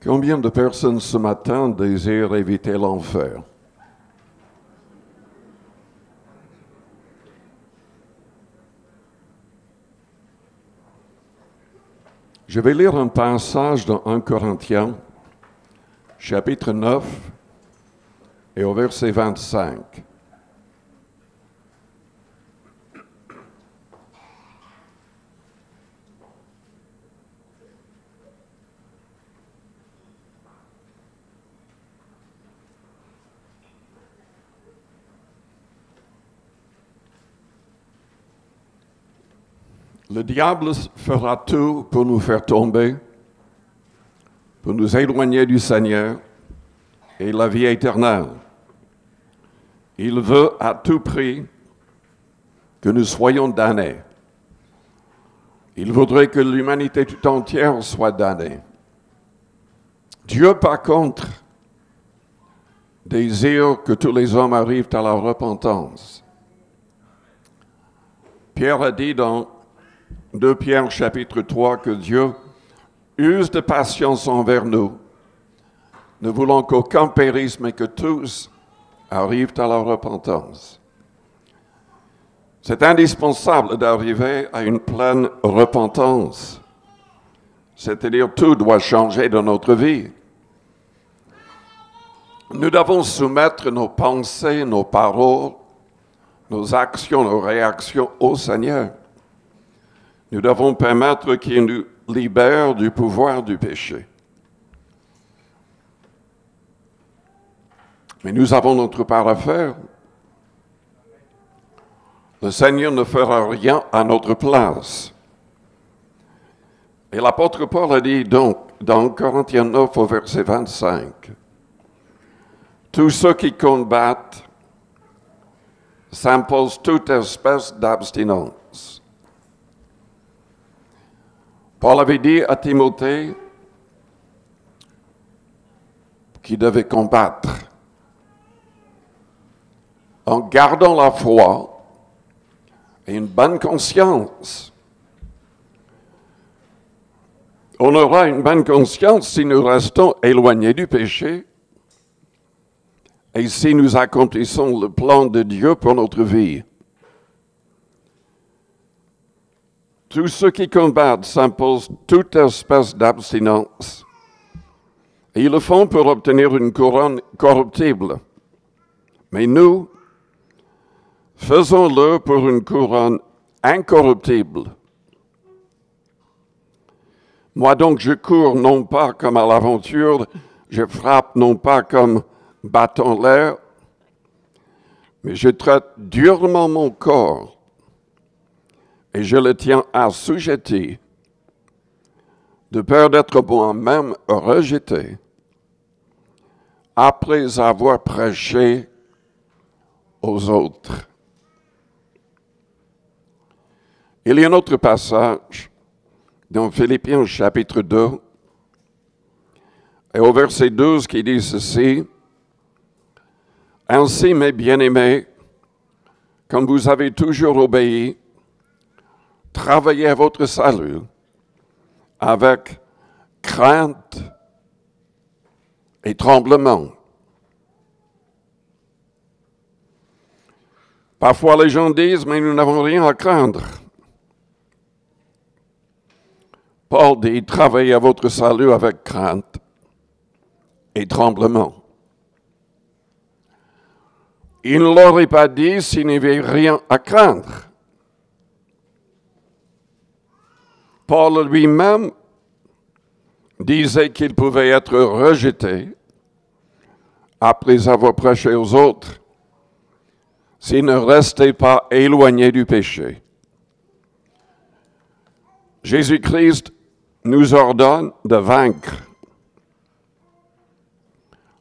Combien de personnes ce matin désirent éviter l'enfer? Je vais lire un passage dans 1 Corinthiens, chapitre 9, et au verset 25. Le diable fera tout pour nous faire tomber, pour nous éloigner du Seigneur et la vie éternelle. Il veut à tout prix que nous soyons damnés. Il voudrait que l'humanité tout entière soit damnée. Dieu, par contre, désire que tous les hommes arrivent à la repentance. Pierre a dit dans 2 Pierre chapitre 3 que Dieu use de patience envers nous, ne voulant qu'aucun périsse, mais que tous arrivent à la repentance. C'est indispensable d'arriver à une pleine repentance, c'est-à-dire tout doit changer dans notre vie. Nous devons soumettre nos pensées, nos paroles, nos actions, nos réactions au Seigneur. Nous devons permettre qu'il nous libère du pouvoir du péché. Mais nous avons notre part à faire. Le Seigneur ne fera rien à notre place. Et l'apôtre Paul a dit donc, dans Corinthiens 9 au verset 25, « Tous ceux qui combattent s'imposent toute espèce d'abstinence. » Paul avait dit à Timothée qu'il devait combattre en gardant la foi et une bonne conscience. On aura une bonne conscience si nous restons éloignés du péché et si nous accomplissons le plan de Dieu pour notre vie. Tous ceux qui combattent s'imposent toute espèce d'abstinence. Et ils le font pour obtenir une couronne corruptible. Mais nous, faisons-le pour une couronne incorruptible. Moi donc, je cours non pas comme à l'aventure, je frappe non pas comme battant l'air, mais je traite durement mon corps et je le tiens assujetti, de peur d'être moi-même rejeté, après avoir prêché aux autres. Il y a un autre passage dans Philippiens chapitre 2, et au verset 12 qui dit ceci, « Ainsi, mes bien-aimés, comme vous avez toujours obéi, travaillez à votre salut avec crainte et tremblement. » Parfois les gens disent, mais nous n'avons rien à craindre. Paul dit, travaillez à votre salut avec crainte et tremblement. Il ne l'aurait pas dit s'il n'y avait rien à craindre. Paul lui-même disait qu'il pouvait être rejeté après avoir prêché aux autres s'il ne restait pas éloigné du péché. Jésus-Christ nous ordonne de vaincre.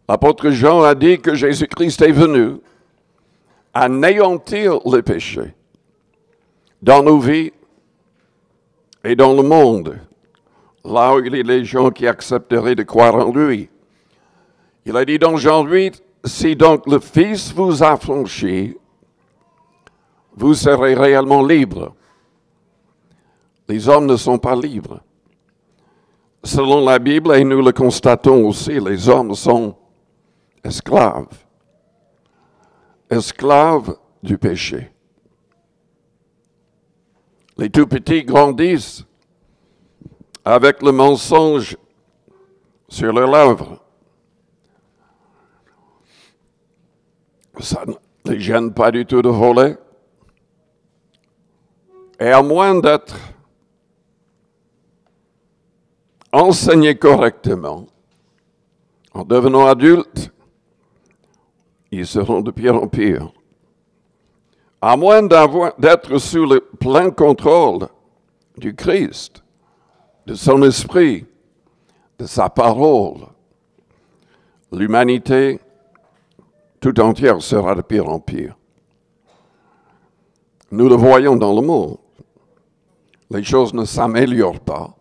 L'apôtre Jean a dit que Jésus-Christ est venu anéantir le péché dans nos vies et dans le monde, là où il y a les gens qui accepteraient de croire en lui. Il a dit dans Jean 8, « Si donc le Fils vous affranchit, vous serez réellement libres. » Les hommes ne sont pas libres. selon la Bible, et nous le constatons aussi, les hommes sont esclaves. Esclaves du péché. Les tout petits grandissent avec le mensonge sur leurs lèvres. Ça ne les gêne pas du tout de voler. Et à moins d'être enseignés correctement, en devenant adultes, ils seront de pire en pire. À moins d'être sous le plein contrôle du Christ, de son esprit, de sa parole, l'humanité tout entière sera de pire en pire. Nous le voyons dans le monde. Les choses ne s'améliorent pas.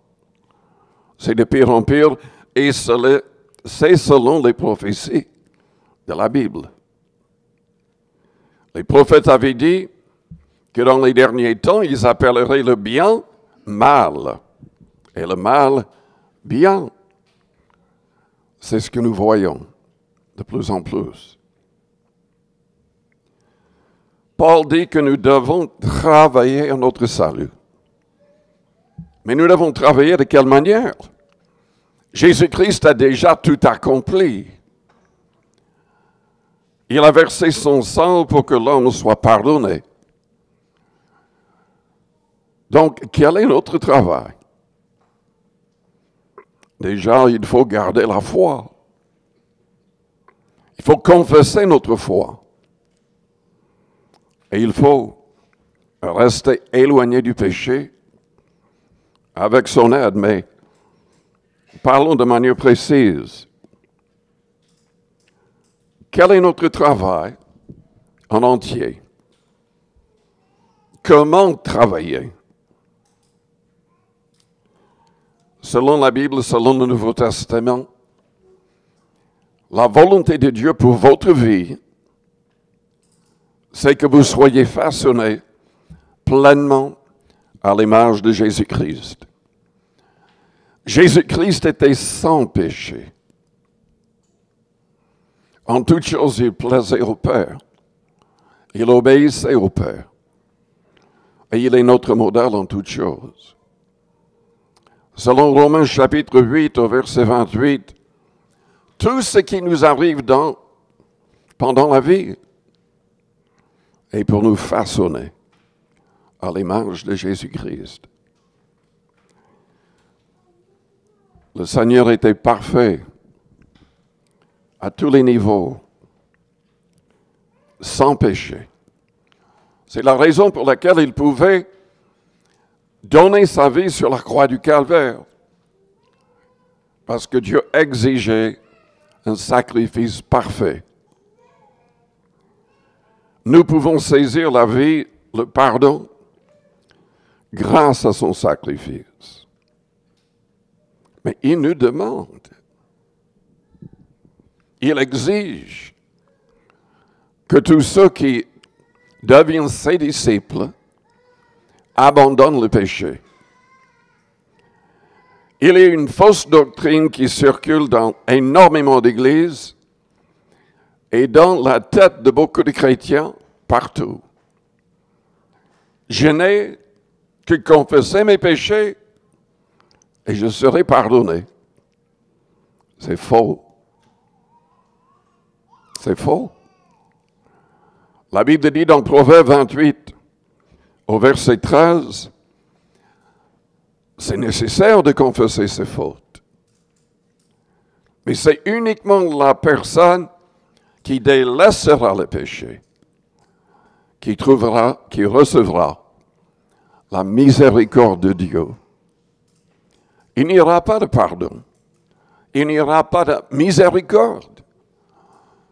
C'est de pire en pire et c'est selon les prophéties de la Bible. Les prophètes avaient dit que dans les derniers temps, ils appelleraient le bien mal et le mal bien. C'est ce que nous voyons de plus en plus. Paul dit que nous devons travailler à notre salut. Mais nous devons travailler de quelle manière? Jésus-Christ a déjà tout accompli. Il a versé son sang pour que l'homme soit pardonné. Donc, quel est notre travail? Déjà, il faut garder la foi. Il faut confesser notre foi. Et il faut rester éloigné du péché avec son aide, mais parlons de manière précise. Quel est notre travail en entier? Comment travailler? Selon la Bible, selon le Nouveau Testament, la volonté de Dieu pour votre vie, c'est que vous soyez façonnés pleinement à l'image de Jésus-Christ. Jésus-Christ était sans péché. En toutes choses, il plaisait au Père. Il obéissait au Père. Et il est notre modèle en toutes choses. Selon Romains chapitre 8 au verset 28, tout ce qui nous arrive pendant la vie est pour nous façonner à l'image de Jésus-Christ. Le Seigneur était parfait à tous les niveaux, sans péché. C'est la raison pour laquelle il pouvait donner sa vie sur la croix du Calvaire, parce que Dieu exigeait un sacrifice parfait. Nous pouvons saisir la vie, le pardon, grâce à son sacrifice. Mais il nous demande, il exige que tous ceux qui deviennent ses disciples abandonnent le péché. Il y a une fausse doctrine qui circule dans énormément d'églises et dans la tête de beaucoup de chrétiens partout. Je n'ai que confessé mes péchés et je serai pardonné. C'est faux. C'est faux. La Bible dit dans Proverbe 28, au verset 13, c'est nécessaire de confesser ses fautes. Mais c'est uniquement la personne qui délaissera le péché qui recevra la miséricorde de Dieu. Il n'y aura pas de pardon. Il n'y aura pas de miséricorde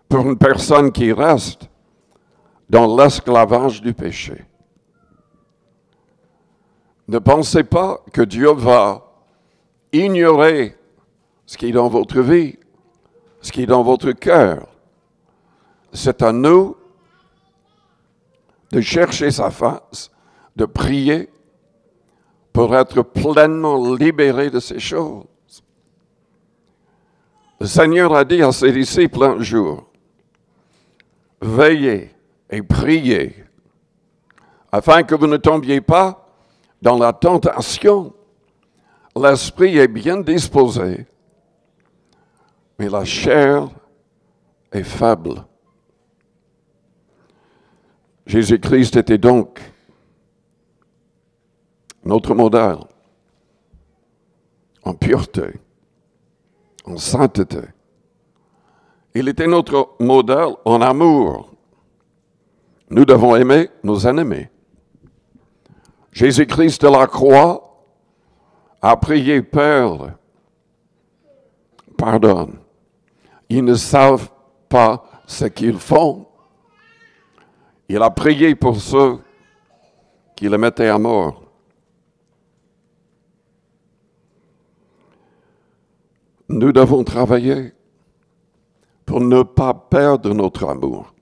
pour une personne qui reste dans l'esclavage du péché. Ne pensez pas que Dieu va ignorer ce qui est dans votre vie, ce qui est dans votre cœur. C'est à nous de chercher sa face, de prier pour être pleinement libérés de ces choses. Le Seigneur a dit à ses disciples un jour, « Veillez et priez, afin que vous ne tombiez pas dans la tentation. L'esprit est bien disposé, mais la chair est faible. » Jésus-Christ était donc notre modèle en pureté, en sainteté. Il était notre modèle en amour. Nous devons aimer nos ennemis. Jésus-Christ de la croix a prié, Père, pardonne. Ils ne savent pas ce qu'ils font. Il a prié pour ceux qui le mettaient à mort. Nous devons travailler pour ne pas perdre notre amour.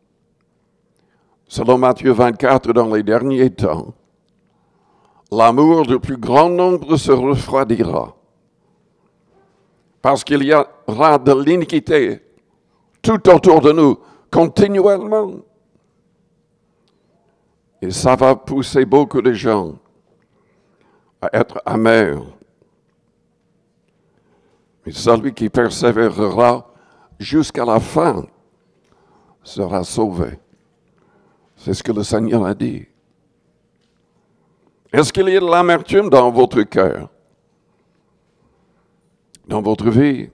Selon Matthieu 24, dans les derniers temps, l'amour du plus grand nombre se refroidira, parce qu'il y aura de l'iniquité tout autour de nous, continuellement. Et ça va pousser beaucoup de gens à être amers. Mais celui qui persévérera jusqu'à la fin sera sauvé. C'est ce que le Seigneur a dit. Est-ce qu'il y a de l'amertume dans votre cœur, dans votre vie?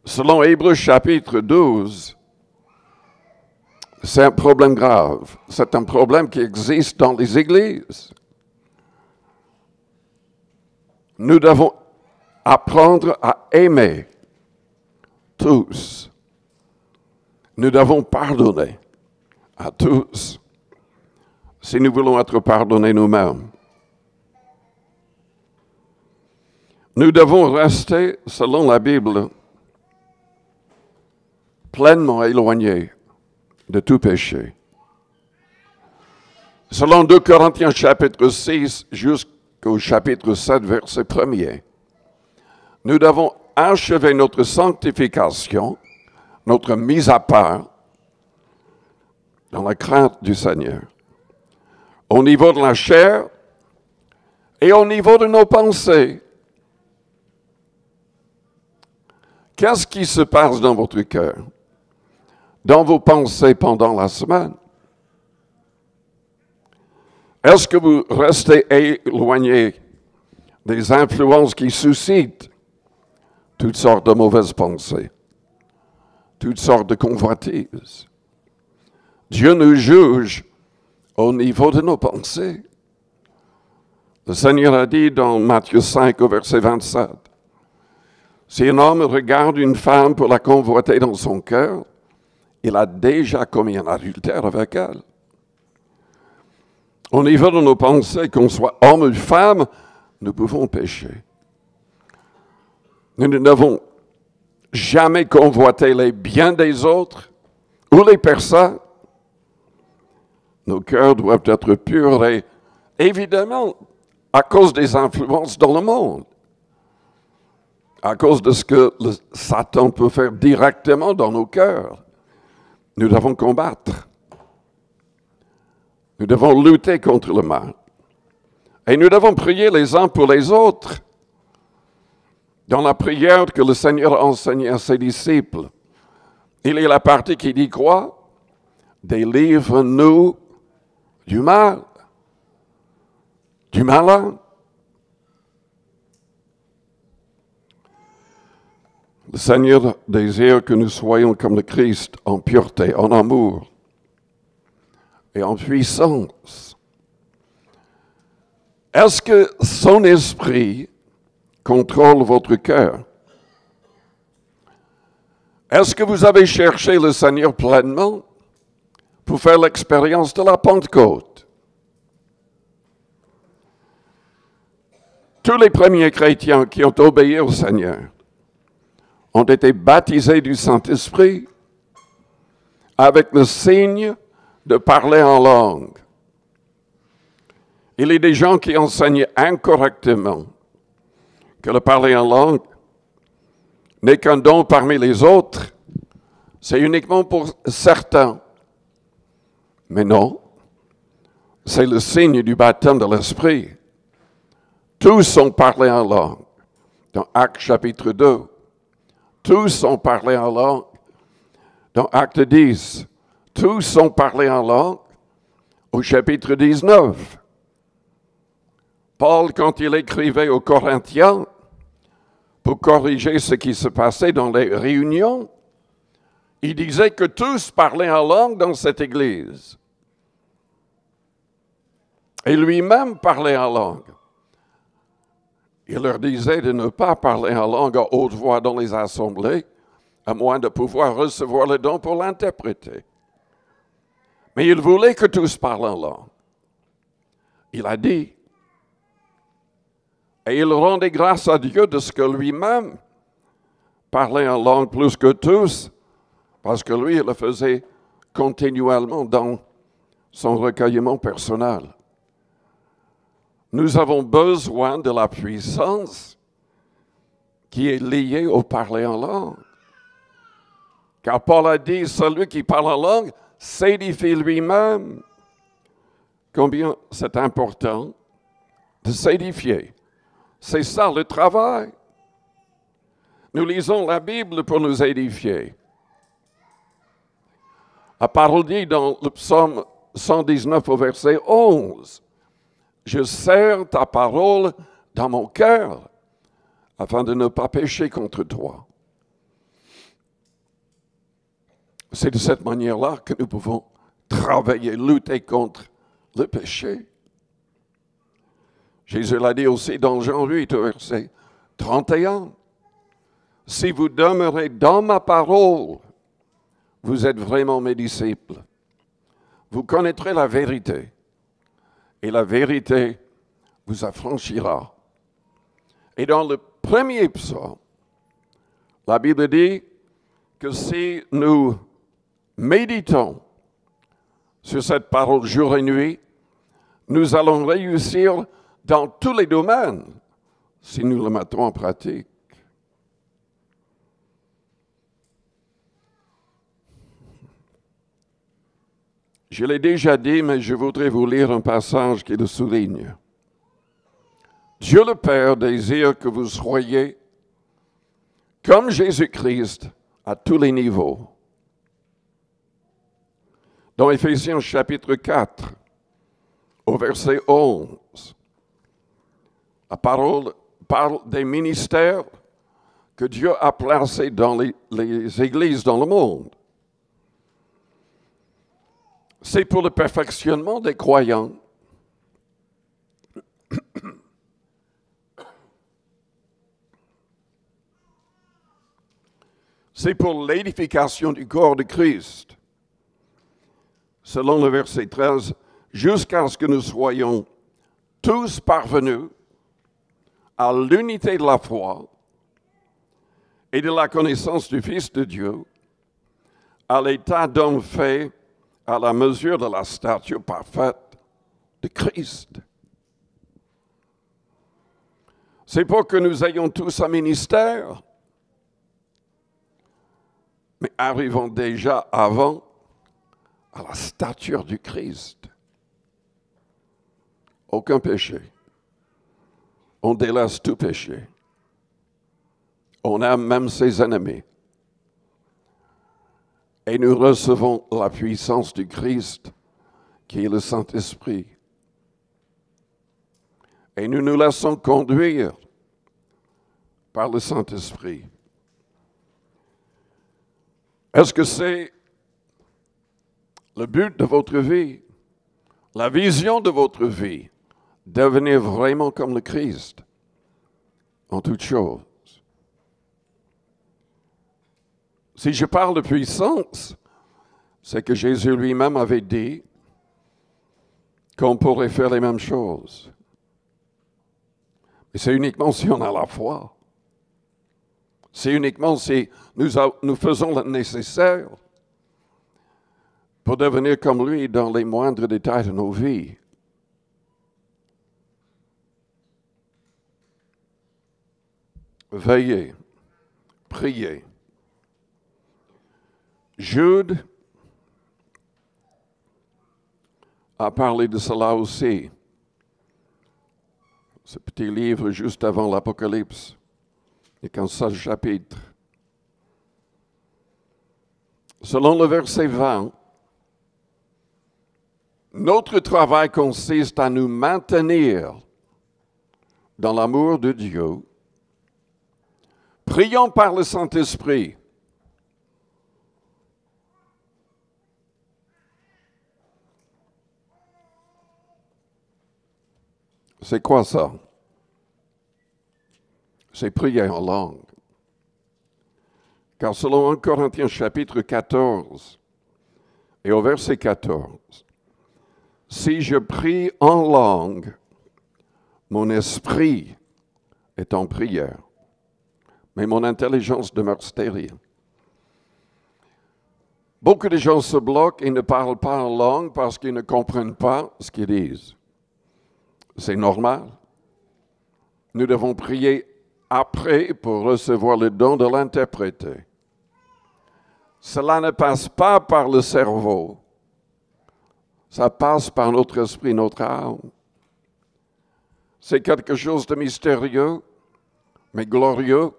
Selon Hébreux chapitre 12, c'est un problème grave. C'est un problème qui existe dans les églises. Nous devons apprendre à aimer tous. Nous devons pardonner à tous si nous voulons être pardonnés nous-mêmes. Nous devons rester, selon la Bible, pleinement éloignés de tout péché. Selon 2 Corinthiens chapitre 6 jusqu'au chapitre 7, verset 1er, nous devons achever notre sanctification, notre mise à part, dans la crainte du Seigneur, au niveau de la chair et au niveau de nos pensées. Qu'est-ce qui se passe dans votre cœur, dans vos pensées pendant la semaine? Est-ce que vous restez éloigné des influences qui suscitent toutes sortes de mauvaises pensées, toutes sortes de convoitises? Dieu nous juge au niveau de nos pensées. Le Seigneur a dit dans Matthieu 5 au verset 27, « Si un homme regarde une femme pour la convoiter dans son cœur, il a déjà commis un adultère avec elle. » Au niveau de nos pensées, qu'on soit homme ou femme, nous pouvons pécher. Nous ne devons jamais convoiter les biens des autres ou les personnes. Nos cœurs doivent être purs et, évidemment, à cause des influences dans le monde, à cause de ce que Satan peut faire directement dans nos cœurs, nous devons combattre. Nous devons lutter contre le mal. Et nous devons prier les uns pour les autres. Dans la prière que le Seigneur a enseignée à ses disciples, il y a la partie qui dit quoi? Délivre-nous du mal, du malin. Le Seigneur désire que nous soyons comme le Christ en pureté, en amour et en puissance. Est-ce que son esprit contrôle votre cœur? Est-ce que vous avez cherché le Seigneur pleinement pour faire l'expérience de la Pentecôte? Tous les premiers chrétiens qui ont obéi au Seigneur ont été baptisés du Saint-Esprit avec le signe de parler en langue. Il y a des gens qui enseignent incorrectement que le parler en langue n'est qu'un don parmi les autres, c'est uniquement pour certains. Mais non, c'est le signe du baptême de l'Esprit. Tous ont parlé en langue. Dans Actes chapitre 2, tous ont parlé en langue. Dans Actes 10, tous ont parlé en langue. Au chapitre 19, Paul, quand il écrivait aux Corinthiens, pour corriger ce qui se passait dans les réunions, il disait que tous parlaient en langue dans cette église. Et lui-même parlait en langue. Il leur disait de ne pas parler en langue à haute voix dans les assemblées, à moins de pouvoir recevoir le don pour l'interpréter. Mais il voulait que tous parlent en langue. Il a dit, et il rendait grâce à Dieu de ce que lui-même parlait en langue plus que tous, parce que lui, il le faisait continuellement dans son recueillement personnel. Nous avons besoin de la puissance qui est liée au parler en langue. Car Paul a dit, celui qui parle en langue s'édifie lui-même. Combien c'est important de s'édifier. C'est ça le travail. Nous lisons la Bible pour nous édifier. La parole dit dans le psaume 119 au verset 11, « Je serre ta parole dans mon cœur afin de ne pas pécher contre toi. » C'est de cette manière-là que nous pouvons travailler, lutter contre le péché. Jésus l'a dit aussi dans Jean 8, au verset 31. « Si vous demeurez dans ma parole, vous êtes vraiment mes disciples. Vous connaîtrez la vérité, et la vérité vous affranchira. » Et dans le premier psaume, la Bible dit que si nous méditons sur cette parole jour et nuit, nous allons réussir dans tous les domaines si nous le mettons en pratique. Je l'ai déjà dit, mais je voudrais vous lire un passage qui le souligne. Dieu le Père désire que vous soyez comme Jésus-Christ à tous les niveaux. Dans Éphésiens chapitre 4, au verset 11, la parole parle des ministères que Dieu a placés dans les églises dans le monde. C'est pour le perfectionnement des croyants. C'est pour l'édification du corps de Christ. Selon le verset 13, jusqu'à ce que nous soyons tous parvenus à l'unité de la foi et de la connaissance du Fils de Dieu, à l'état d'homme fait à la mesure de la stature parfaite de Christ. C'est pour que nous ayons tous un ministère, mais arrivons déjà avant à la stature du Christ. Aucun péché. On délaisse tout péché. On aime même ses ennemis. Et nous recevons la puissance du Christ, qui est le Saint-Esprit. Et nous nous laissons conduire par le Saint-Esprit. Est-ce que c'est le but de votre vie, la vision de votre vie, devenir vraiment comme le Christ en toutes choses? Si je parle de puissance, c'est que Jésus lui-même avait dit qu'on pourrait faire les mêmes choses. Mais c'est uniquement si on a la foi. C'est uniquement si nous faisons le nécessaire pour devenir comme lui dans les moindres détails de nos vies. Veillez, prier. Jude a parlé de cela aussi. Ce petit livre juste avant l'Apocalypse, et qu'un seul chapitre. Selon le verset 20, notre travail consiste à nous maintenir dans l'amour de Dieu. Prions par le Saint-Esprit. C'est quoi ça? C'est prier en langue. Car selon 1 Corinthiens chapitre 14 et au verset 14, si je prie en langue, mon esprit est en prière, mais mon intelligence demeure stérile. Beaucoup de gens se bloquent et ne parlent pas en langue parce qu'ils ne comprennent pas ce qu'ils disent. C'est normal. Nous devons prier après pour recevoir le don de l'interpréter. Cela ne passe pas par le cerveau. Ça passe par notre esprit, notre âme. C'est quelque chose de mystérieux, mais glorieux,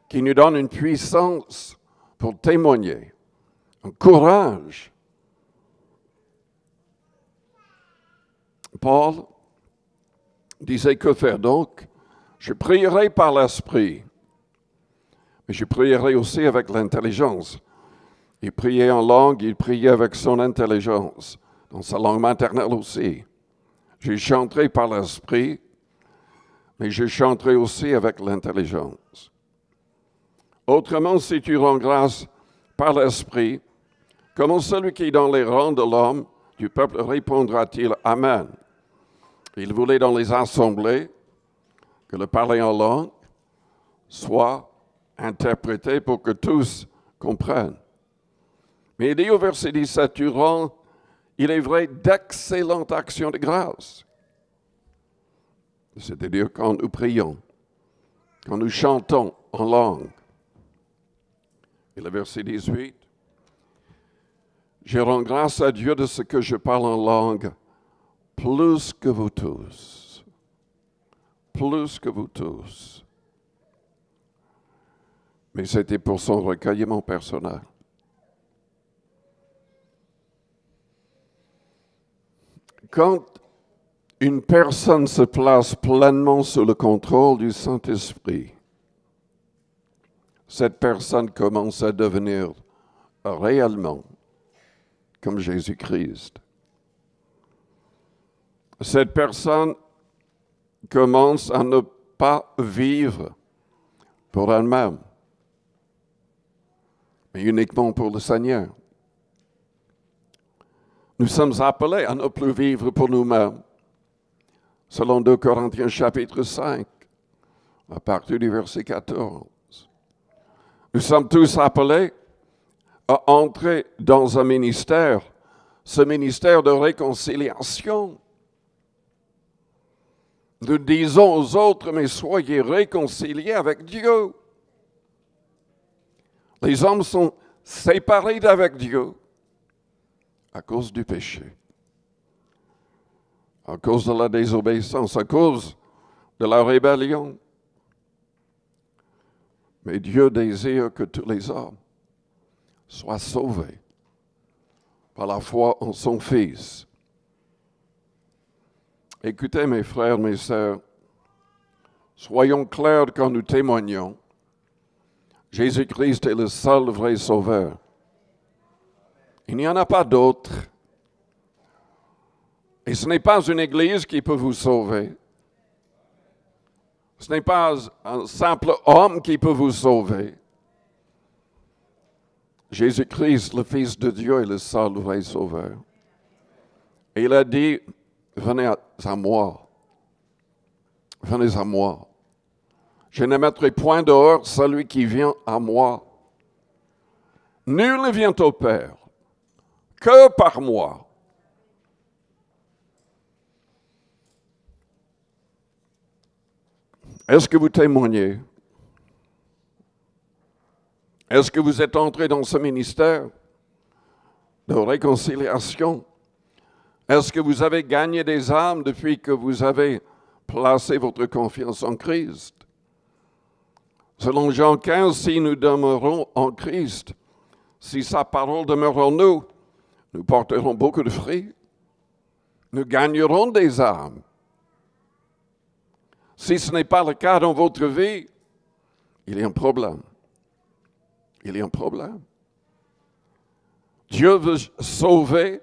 qui nous donne une puissance pour témoigner, un courage. Paul disait, que faire donc? Je prierai par l'esprit, mais je prierai aussi avec l'intelligence. Il priait en langue, il priait avec son intelligence, dans sa langue maternelle aussi. Je chanterai par l'esprit, mais je chanterai aussi avec l'intelligence. Autrement, si tu rends grâce par l'esprit, comment celui qui est dans les rangs de l'homme, du peuple, répondra-t-il Amen? Il voulait dans les assemblées que le parler en langue soit interprété pour que tous comprennent. Mais il dit au verset 17, tu rends, il est vrai, d'excellentes actions de grâce. C'est-à-dire quand nous prions, quand nous chantons en langue. Et le verset 18, je rends grâce à Dieu de ce que je parle en langue plus que vous tous. Plus que vous tous. Mais c'était pour son recueillement personnel. Quand une personne se place pleinement sous le contrôle du Saint-Esprit, cette personne commence à devenir réellement comme Jésus-Christ. Cette personne commence à ne pas vivre pour elle-même, mais uniquement pour le Seigneur. Nous sommes appelés à ne plus vivre pour nous-mêmes, selon 2 Corinthiens chapitre 5, à partir du verset 14. Nous sommes tous appelés à entrer dans un ministère, ce ministère de réconciliation. Nous disons aux autres, mais soyez réconciliés avec Dieu. Les hommes sont séparés d'avec Dieu à cause du péché, à cause de la désobéissance, à cause de la rébellion. Mais Dieu désire que tous les hommes soient sauvés par la foi en son Fils. Écoutez, mes frères, mes sœurs, soyons clairs quand nous témoignons. Jésus-Christ est le seul vrai sauveur. Il n'y en a pas d'autre. Et ce n'est pas une église qui peut vous sauver. Ce n'est pas un simple homme qui peut vous sauver. Jésus-Christ, le Fils de Dieu, est le seul vrai sauveur. Et il a dit, venez à moi. Venez à moi. Je ne mettrai point dehors celui qui vient à moi. Nul ne vient au Père que par moi. Est-ce que vous témoignez? Est-ce que vous êtes entré dans ce ministère de réconciliation? Est-ce que vous avez gagné des âmes depuis que vous avez placé votre confiance en Christ? Selon Jean 15, si nous demeurons en Christ, si sa parole demeure en nous, nous porterons beaucoup de fruits. Nous gagnerons des âmes. Si ce n'est pas le cas dans votre vie, il y a un problème. Il y a un problème. Dieu veut sauver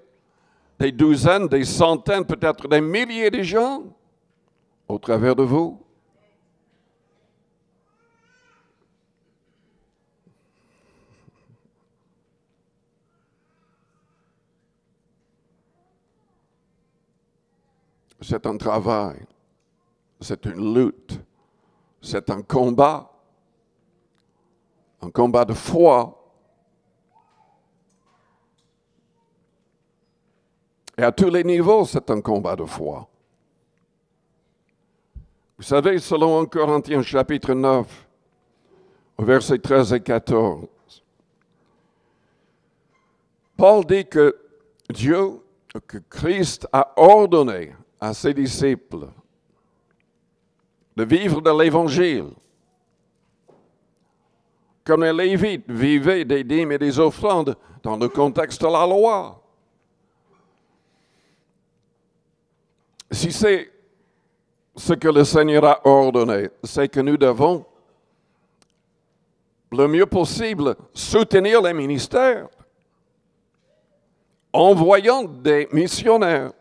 des douzaines, des centaines, peut-être des milliers de gens au travers de vous. C'est un travail, c'est une lutte, c'est un combat de foi. Et à tous les niveaux, c'est un combat de foi. Vous savez, selon 1 Corinthiens chapitre 9, versets 13 et 14, Paul dit que que Christ a ordonné à ses disciples de vivre de l'Évangile. Comme les Lévites vivaient des dîmes et des offrandes dans le contexte de la loi. Si c'est ce que le Seigneur a ordonné, c'est que nous devons le mieux possible soutenir les ministères, envoyant des missionnaires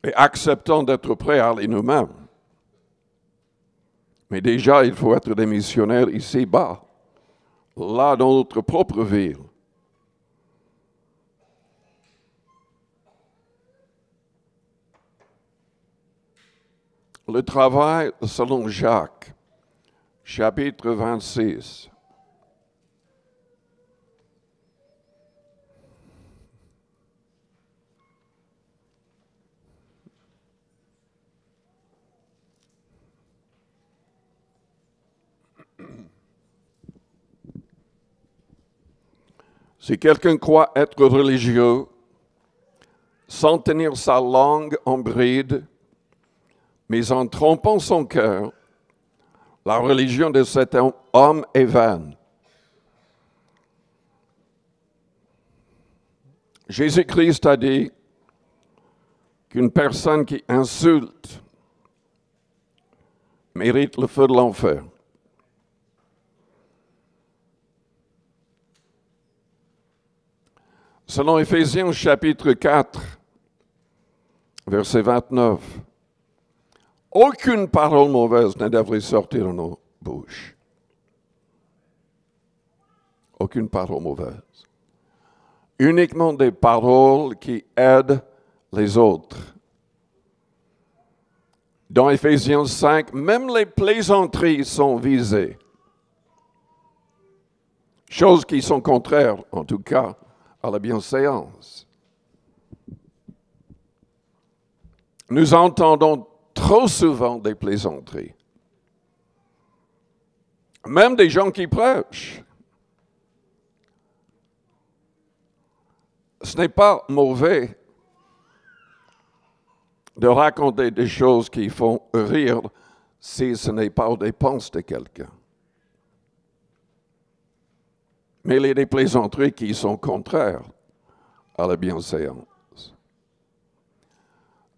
et acceptant d'être prêts à aller nous-mêmes. Mais déjà, il faut être des missionnaires ici-bas, là dans notre propre ville. Le travail selon Jacques, chapitre 26. Si quelqu'un croit être religieux, sans tenir sa langue en bride, mais en trompant son cœur, la religion de cet homme est vaine. Jésus-Christ a dit qu'une personne qui insulte mérite le feu de l'enfer. Selon Éphésiens chapitre 4, verset 29, aucune parole mauvaise ne devrait sortir de nos bouches. Aucune parole mauvaise. Uniquement des paroles qui aident les autres. Dans Éphésiens 5, même les plaisanteries sont visées. Choses qui sont contraires, en tout cas, à la bienséance. Nous entendons trop souvent des plaisanteries. Même des gens qui prêchent. Ce n'est pas mauvais de raconter des choses qui font rire si ce n'est pas aux dépenses de quelqu'un. Mais il y a des plaisanteries qui sont contraires à la bienséance.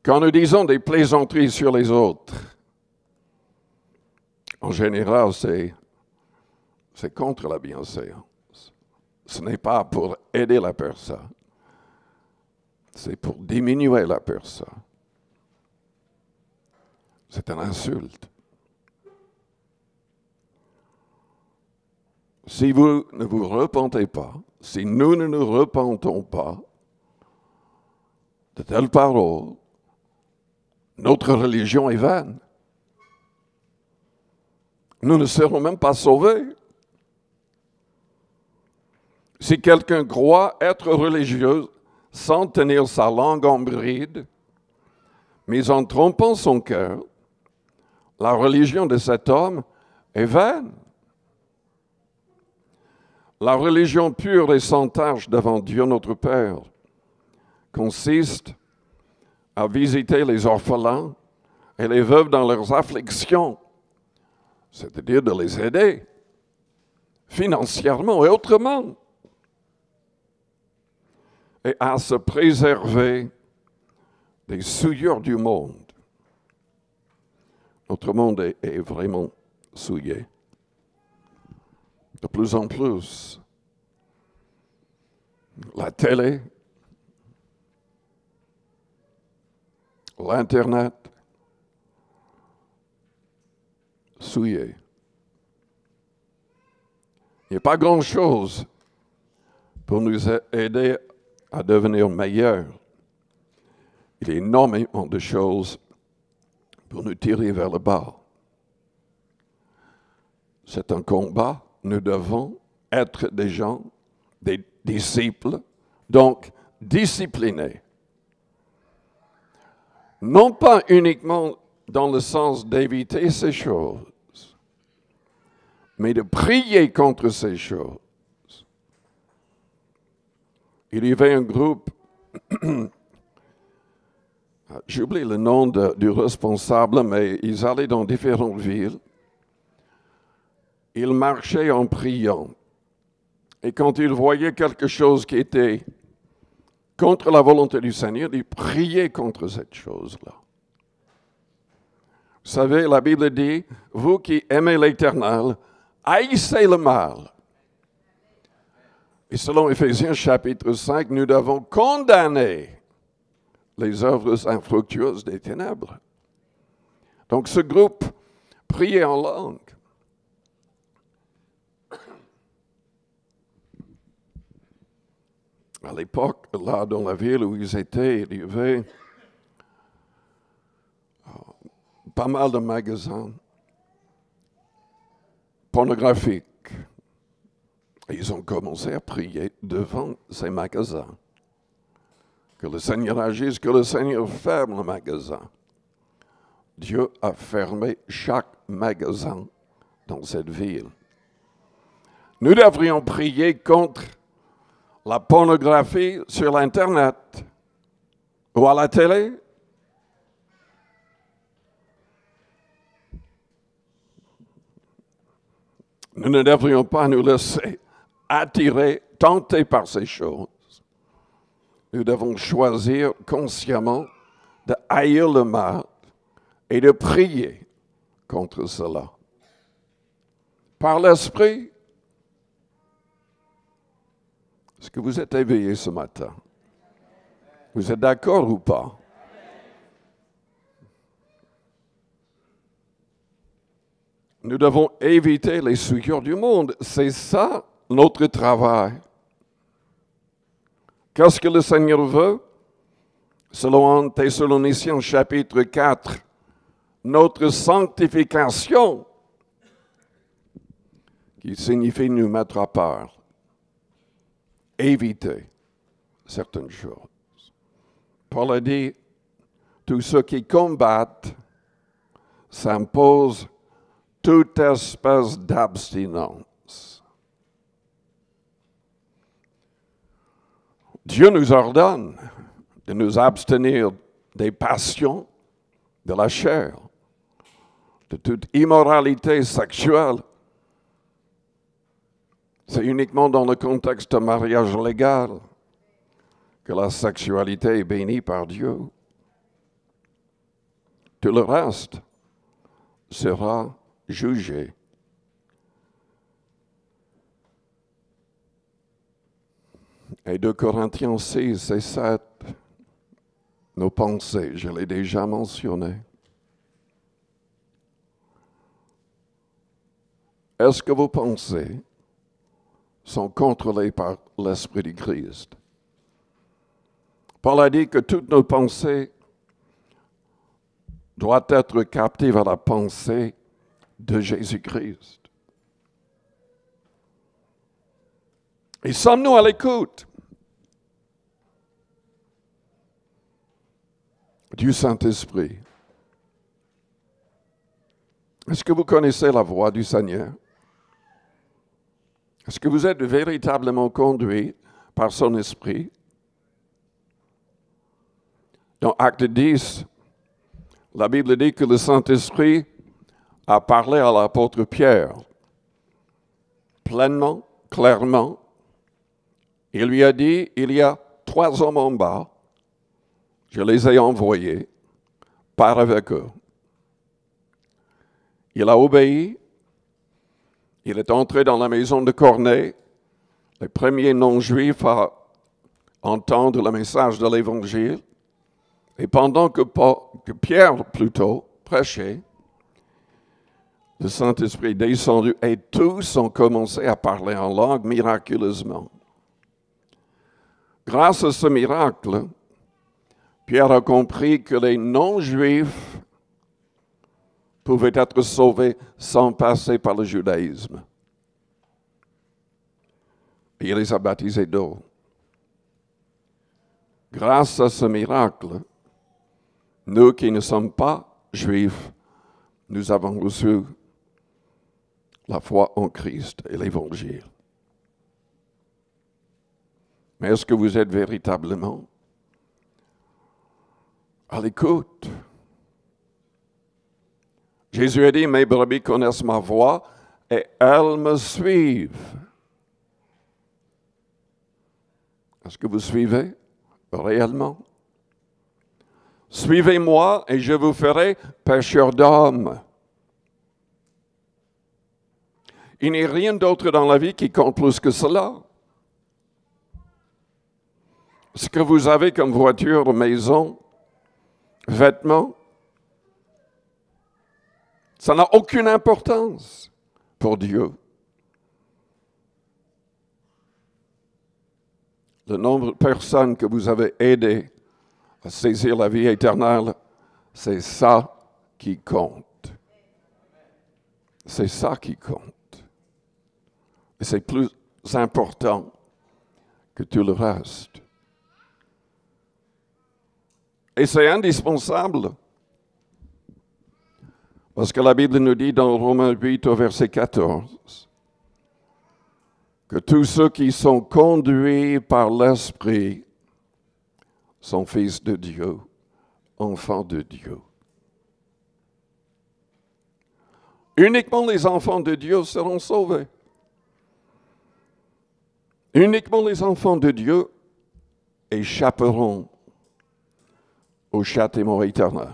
Quand nous disons des plaisanteries sur les autres, en général, c'est contre la bienséance. Ce n'est pas pour aider la personne, c'est pour diminuer la personne. C'est une insulte. Si vous ne vous repentez pas, si nous ne nous repentons pas de telles paroles, notre religion est vaine. Nous ne serons même pas sauvés. Si quelqu'un croit être religieux sans tenir sa langue en bride, mais en trompant son cœur, la religion de cet homme est vaine. La religion pure et sans tache devant Dieu notre Père consiste à visiter les orphelins et les veuves dans leurs afflictions, c'est-à-dire de les aider financièrement et autrement, et à se préserver des souillures du monde. Notre monde est vraiment souillé. De plus en plus, la télé, l'Internet, souillé. Il n'y a pas grand-chose pour nous aider à devenir meilleurs. Il y a énormément de choses pour nous tirer vers le bas. C'est un combat. Nous devons être des gens, des disciples, donc disciplinés. Non pas uniquement dans le sens d'éviter ces choses, mais de prier contre ces choses. Il y avait un groupe, j'oublie le nom du responsable, mais ils allaient dans différentes villes. Ils marchaient en priant. Et quand ils voyaient quelque chose qui était contre la volonté du Seigneur, ils priaient contre cette chose-là. Vous savez, la Bible dit, vous qui aimez l'Éternel, haïssez le mal. Et selon Éphésiens chapitre 5, nous devons condamner les œuvres infructueuses des ténèbres. Donc ce groupe priait en langue. À l'époque, là, dans la ville où ils étaient, il y avait pas mal de magasins pornographiques. Et ils ont commencé à prier devant ces magasins. Que le Seigneur agisse, que le Seigneur ferme le magasin. Dieu a fermé chaque magasin dans cette ville. Nous devrions prier contre la pornographie sur l'Internet ou à la télé. Nous ne devrions pas nous laisser attirer, tenter par ces choses. Nous devons choisir consciemment de haïr le mal et de prier contre cela. Par l'Esprit, est-ce que vous êtes éveillés ce matin? Vous êtes d'accord ou pas? Nous devons éviter les souillures du monde. C'est ça notre travail. Qu'est-ce que le Seigneur veut? Selon Thessaloniciens chapitre 4, notre sanctification, qui signifie nous mettre à part, éviter certaines choses. Paul a dit, tous ceux qui combattent s'imposent toute espèce d'abstinence. Dieu nous ordonne de nous abstenir des passions de la chair, de toute immoralité sexuelle. C'est uniquement dans le contexte de mariage légal que la sexualité est bénie par Dieu. Tout le reste sera jugé. Et 2 Corinthiens 6 et 7, nos pensées, je l'ai déjà mentionné. Est-ce que vos pensées sont contrôlées par l'Esprit du Christ? Paul a dit que toutes nos pensées doivent être captives à la pensée de Jésus-Christ. Et sommes-nous à l'écoute du Saint-Esprit? Est-ce que vous connaissez la voix du Seigneur? Est-ce que vous êtes véritablement conduit par son esprit? Dans Acte 10, la Bible dit que le Saint-Esprit a parlé à l'apôtre Pierre pleinement, clairement. Il lui a dit, il y a 3 hommes en bas, je les ai envoyés, pars avec eux. Il a obéi, il est entré dans la maison de Corneille, les premiers non-juifs à entendre le message de l'Évangile. Et pendant que Pierre, plutôt, prêchait, le Saint-Esprit est descendu et tous ont commencé à parler en langue miraculeusement. Grâce à ce miracle, Pierre a compris que les non-juifs pouvaient être sauvés sans passer par le judaïsme. Et il les a baptisés d'eau. Grâce à ce miracle, nous qui ne sommes pas juifs, nous avons reçu la foi en Christ et l'Évangile. Mais est-ce que vous êtes véritablement à l'écoute? Jésus a dit, mes brebis connaissent ma voix et elles me suivent. Est-ce que vous suivez réellement? Suivez-moi et je vous ferai pêcheurs d'hommes. Il n'y a rien d'autre dans la vie qui compte plus que cela. Ce que vous avez comme voiture, maison, vêtements, ça n'a aucune importance pour Dieu. Le nombre de personnes que vous avez aidées à saisir la vie éternelle, c'est ça qui compte. C'est ça qui compte. Et c'est plus important que tout le reste. Et c'est indispensable. Parce que la Bible nous dit dans Romains 8 au verset 14 que tous ceux qui sont conduits par l'Esprit sont fils de Dieu, enfants de Dieu. Uniquement les enfants de Dieu seront sauvés. Uniquement les enfants de Dieu échapperont au châtiment éternel.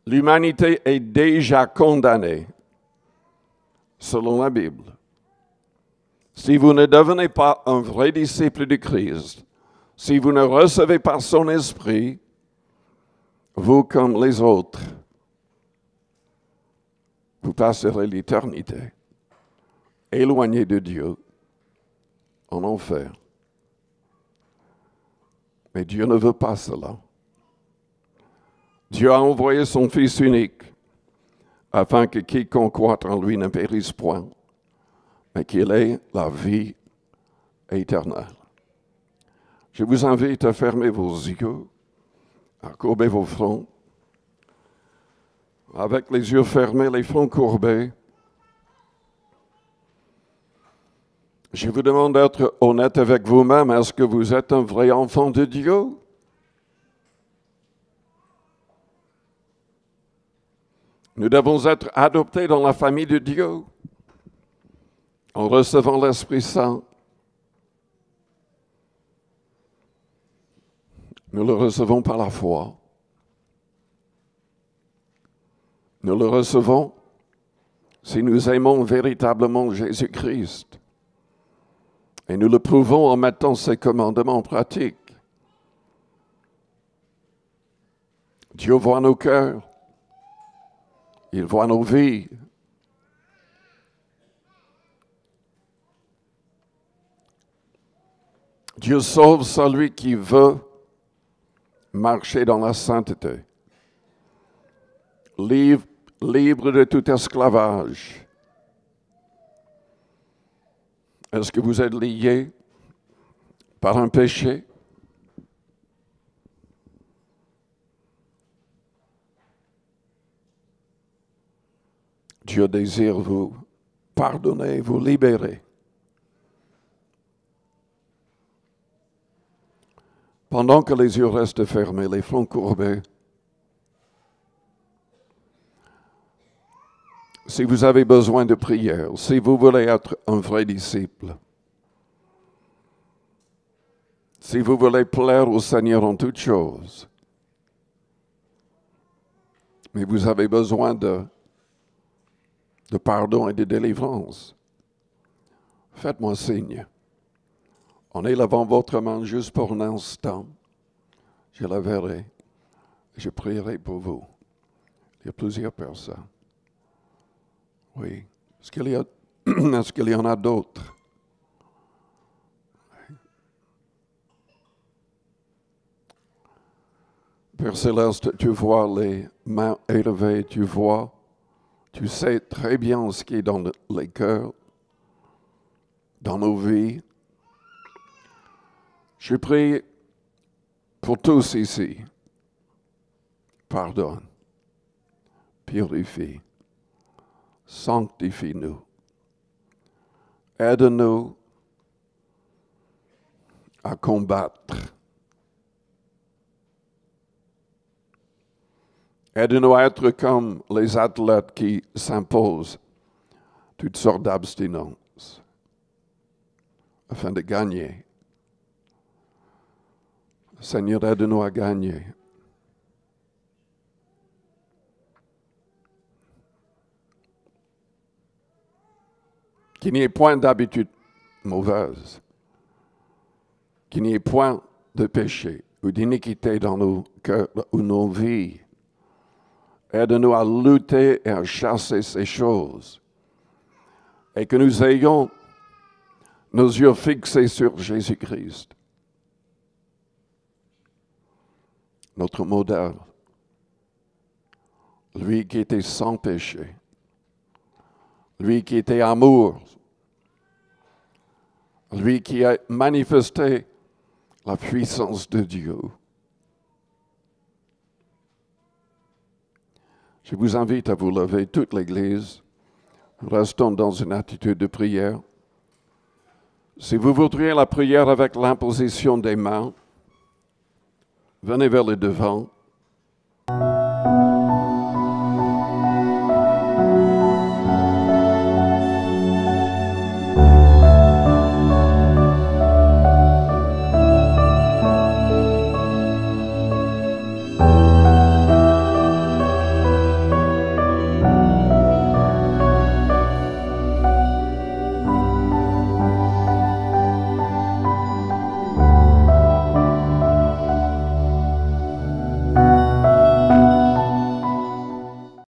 L'humanité est déjà condamnée, selon la Bible. Si vous ne devenez pas un vrai disciple de Christ, si vous ne recevez pas son esprit, vous comme les autres, vous passerez l'éternité éloigné de Dieu en enfer. Mais Dieu ne veut pas cela. Dieu a envoyé son Fils unique afin que quiconque croit en lui ne périsse point, mais qu'il ait la vie éternelle. Je vous invite à fermer vos yeux, à courber vos fronts. Avec les yeux fermés, les fronts courbés, je vous demande d'être honnête avec vous-même. Est-ce que vous êtes un vrai enfant de Dieu? Nous devons être adoptés dans la famille de Dieu en recevant l'Esprit Saint. Nous le recevons par la foi. Nous le recevons si nous aimons véritablement Jésus-Christ. Et nous le prouvons en mettant ses commandements en pratique. Dieu voit nos cœurs. Il voit nos vies. Dieu sauve celui qui veut marcher dans la sainteté. Libre de tout esclavage. Est-ce que vous êtes lié par un péché? Dieu désire vous pardonner, vous libérer. Pendant que les yeux restent fermés, les fronts courbés, si vous avez besoin de prière, si vous voulez être un vrai disciple, si vous voulez plaire au Seigneur en toutes choses, mais vous avez besoin de pardon et de délivrance, faites-moi signe. En élevant votre main juste pour un instant, je la verrai. Je prierai pour vous. Il y a plusieurs personnes. Oui. Est-ce qu'il y en a d'autres? Père Céleste, tu vois les mains élevées, tu sais très bien ce qui est dans les cœurs, dans nos vies. Je prie pour tous ici. Pardonne, purifie, sanctifie-nous. Aide-nous à combattre. Aide-nous à être comme les athlètes qui s'imposent toutes sortes d'abstinences afin de gagner. Seigneur, aide-nous à gagner. Qu'il n'y ait point d'habitude mauvaise, qu'il n'y ait point de péché ou d'iniquité dans nos cœurs ou nos vies. Aide-nous à lutter et à chasser ces choses et que nous ayons nos yeux fixés sur Jésus-Christ, notre modèle, lui qui était sans péché, lui qui était amour, lui qui a manifesté la puissance de Dieu. Je vous invite à vous lever, toute l'Église. Restons dans une attitude de prière. Si vous voudriez la prière avec l'imposition des mains, venez vers le devant.